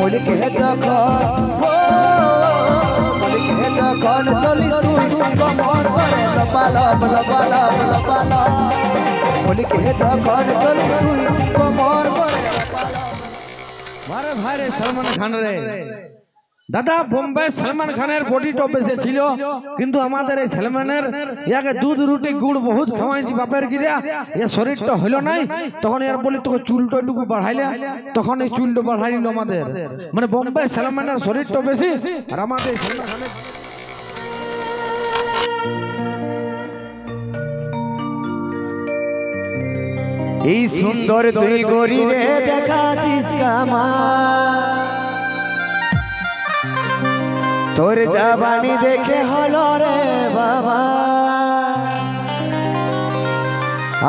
মলিকে যখন মলিকে যখন চলিস তুই কমর করে লপালপ লপালপ লপালপ মলিকে যখন চলিস তুই কমর করে মারে ভাইরে সলমান খান রে দাদা বোম্বে সলমান খানের বডি টপ বেশি ছিল কিন্তু আমাদের এই সলমানের ইয়াকে দুধ রুটি গুড় বহুত খাওয়াইছি বাপের গিরা এ শরীরটা হলো নাই তখন এর বলি তোকে চুলটা একটু বাড়াইলে তখন এই চুলটা বাড়াই নিল আমাদের মানে বোম্বে সলমানের শরীরটা বেশি আর আমাদের সলমান খানের এই সুন্দর তুই গরি রে দেখাছিস কামা তোর জাবানি দেখে হলো রে বাবা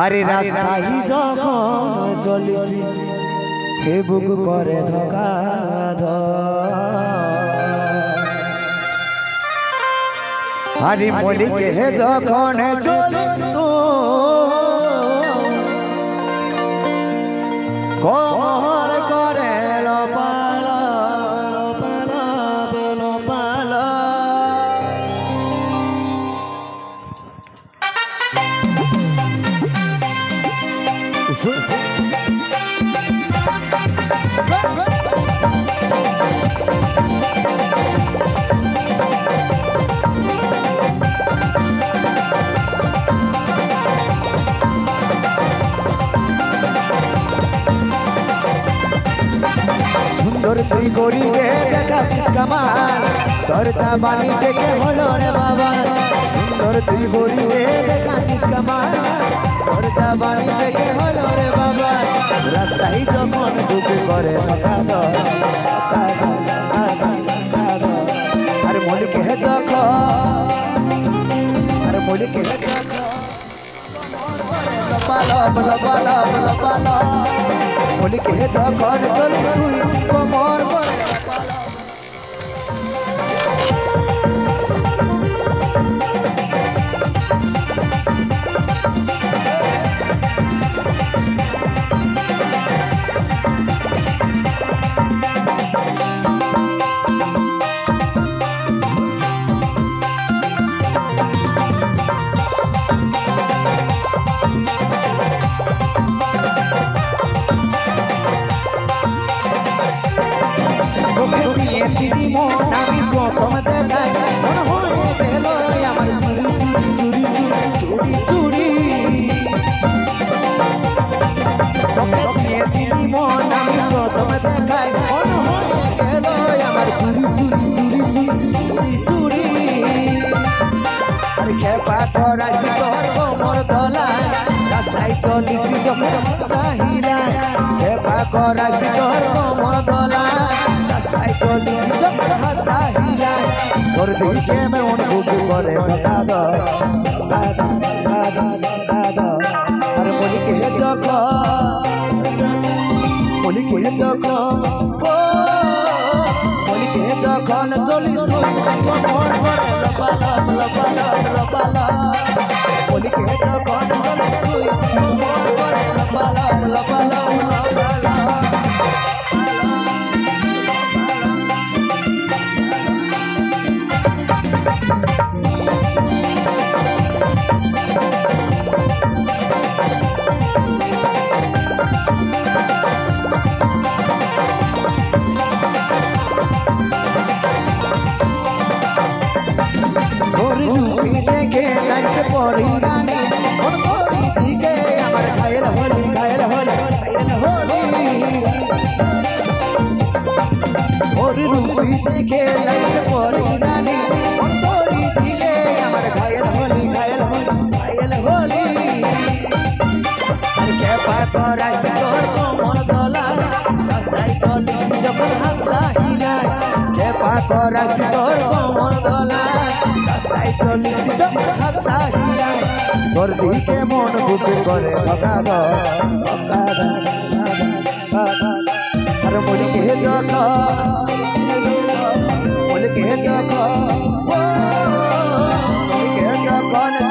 আরে রাস্তায় যখন চলিস হে বুক করে ধোকা আরে মলিকে যখন চলিস তো কমর করে লোপাল লোপাল লোপাল সুন্দর তুই গরি রে দেখাছিস কামাল তোর জাবানি দেখে হলো রে বাবা সুন্দর তুই গরি রে দেখাছিস কামাল তোর জাবানি দেখে হলো রে বাবা রাস্তায় যখন বুক করে ধোকা দো আর মলিকে যখন আর মলিকে যখন লপালপ লপালপ লপালপ মলিকে যখন চলিস তুই কমর করে আমি প্রথম দেখাই মন হয়ে গেল আমার চুরি চুরি চুরি চুরি চুরি চুরি মন আমি প্রথম দেখাই মন হয়ে গেল আমার চুরি চুরি চুরি চুরি চুরি আর খেপা করাইছি তোর কোমর দলায় রাস্তায় চলিস যখন চাহিলা খেপা করাইছি তোর কোমর দলায় রাস্তায় চলিস যখন হাতা হিলায় তোর দিকে মন বুক করে ধোকা দো আর মলিকে যখন চলিস তুই কমর করে লপালপ লপালপ লপালপ মলিকে যখন চলিস তুই কমর করে লপালপ লপালপ লপালপ পরি রানী ওর পরি দিকে আমার ঘায়েল হলি ঘায়েল হলি ঘায়েল হলি ওর রূপি দেখে লাগছে পরি রানী ওর পরি দিকে আমার ঘায়েল হলি ঘায়েল হলি ঘায়েল হলি আর খেপা করাইছে তোর কোমর দলায় রাস্তায় চলিস যখন হাতটা হিলায় খেপা করাইছে তোর কোমর দলায় রাস্তায় চলিস যখন হাতটা হিলায় তোর দিকে মন বুক করে ধোকা দো আর মলিকে যখন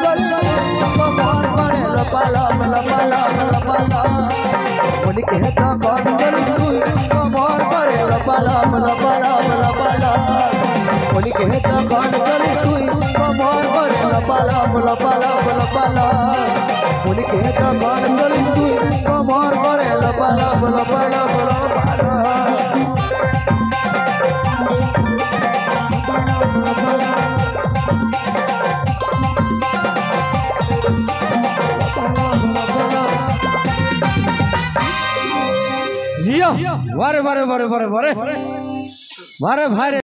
চলিস কমর করে লপালপ লপালপ লপালপ মলিকে যখন চলিস তুই কমর করে লপালপ লপালপ লপালপ উনিকে যখন চলিস তুই কমর করে লপালপ লপালপ লপালপ উনিকে যখন চলিস তুই কমর করে লপালপ লপালপ লপালপ বারে বারে বারে বারে বারে বারে ভাই